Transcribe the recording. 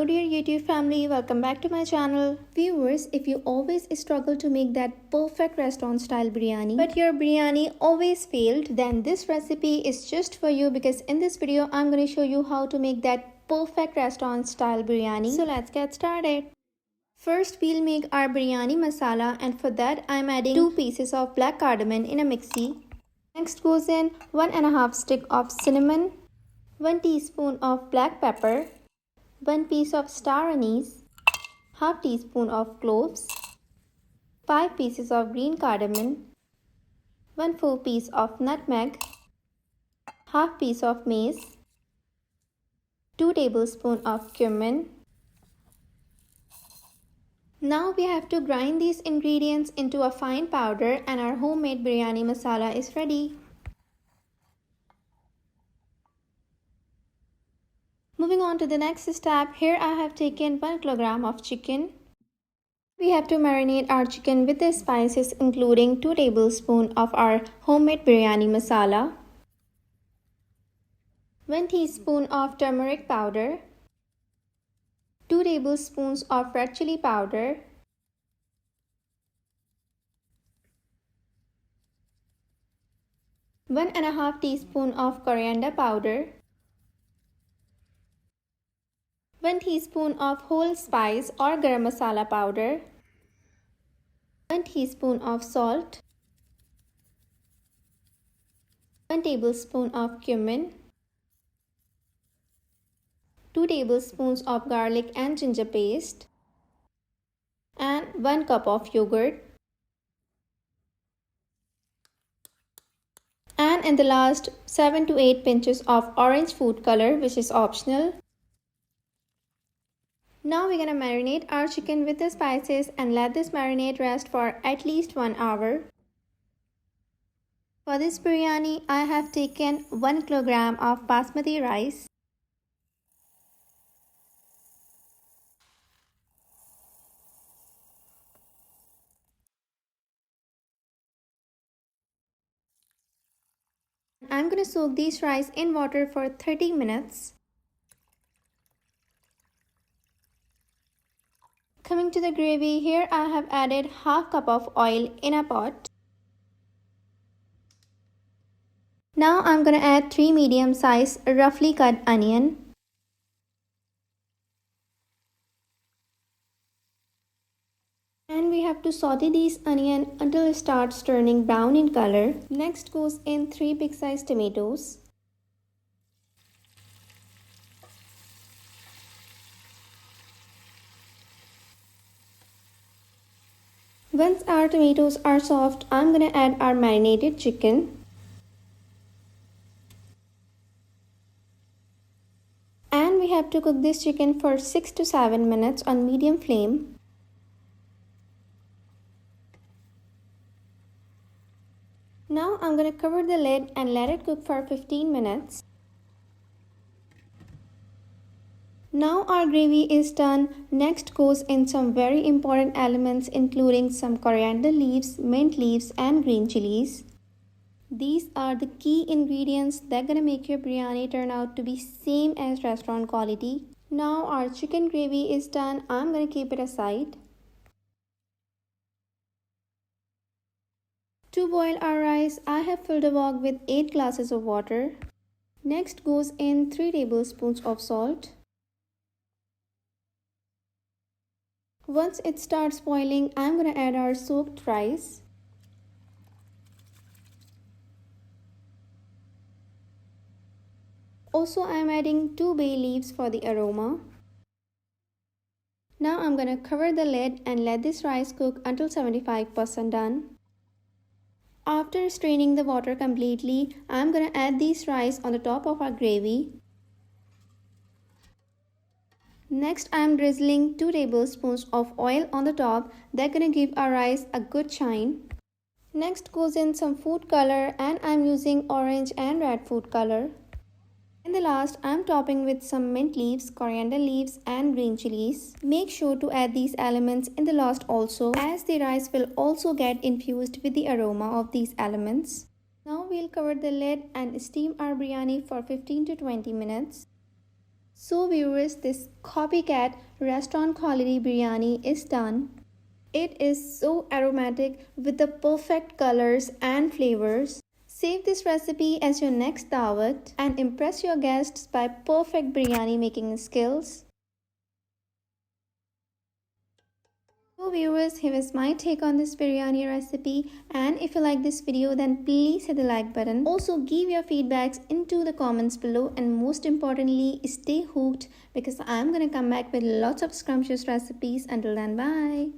dear YouTube family, welcome back to my channel. Viewers, if you always struggle to make that perfect restaurant style biryani but your biryani always failed, then this recipe is just for you because in this video I'm going to show you how to make that perfect restaurant style biryani. So let's get started. First we'll make our biryani masala, and for that I'm adding 2 pieces of black cardamom in a mixie. Next goes in 1.5 stick of cinnamon, 1 teaspoon of black pepper, 1 piece of star anise, half teaspoon of cloves, 5 pieces of green cardamom, 1/4 piece of nutmeg, half piece of mace, 2 tablespoons of cumin. Now we have to grind these ingredients into a fine powder and our homemade biryani masala is ready. Moving on to the next step, here I have taken 1 kilogram of chicken. We have to marinate our chicken with the spices including 2 tablespoons of our homemade biryani masala, 1 teaspoon of turmeric powder, 2 tablespoons of red chili powder, 1.5 teaspoon of coriander powder, 1 teaspoon of whole spice or garam masala powder, 1 teaspoon of salt, 1 tablespoon of cumin, 2 tablespoons of garlic and ginger paste, and 1 cup of yogurt. And in the last 7 to 8 pinches of orange food color, which is optional. Now we're gonna marinate our chicken with the spices and let this marinade rest for at least 1 hour. For this biryani, I have taken 1 kilogram of basmati rice. I'm gonna soak these rice in water for 30 minutes. Coming to the gravy, here I have added half cup of oil in a pot. Now I'm gonna add 3 medium-sized roughly cut onion. And we have to saute these onion until it starts turning brown in color. Next goes in 3 big-sized tomatoes. Once our tomatoes are soft, I'm gonna add our marinated chicken. And we have to cook this chicken for 6 to 7 minutes on medium flame. Now I'm gonna cover the lid and let it cook for 15 minutes. Now our gravy is done. Next goes in some very important elements including some coriander leaves, mint leaves and green chilies. These are the key ingredients that are gonna make your biryani turn out to be same as restaurant quality. Now our chicken gravy is done. I'm gonna keep it aside. To boil our rice, I have filled a wok with 8 glasses of water. Next goes in 3 tablespoons of salt. Once it starts boiling, I'm going to add our soaked rice. Also, I'm adding 2 bay leaves for the aroma. Now I'm going to cover the lid and let this rice cook until 75% done. After straining the water completely, I'm going to add these rice on the top of our gravy. Next, I'm drizzling 2 tablespoons of oil on the top. That's gonna give our rice a good shine. Next goes in some food color, and I'm using orange and red food color. In the last, I'm topping with some mint leaves, coriander leaves and green chilies. Make sure to add these elements in the last also, as the rice will also get infused with the aroma of these elements. Now we'll cover the lid and steam our biryani for 15 to 20 minutes. So viewers, this copycat restaurant quality biryani is done. It is so aromatic with the perfect colors and flavors. Save this recipe as your next dawat and impress your guests by perfect biryani making skills. So viewers, here is my take on this biryani recipe, and if you like this video then please hit the like button. Also give your feedbacks into the comments below, and most importantly stay hooked because I'm gonna come back with lots of scrumptious recipes. Until then, bye.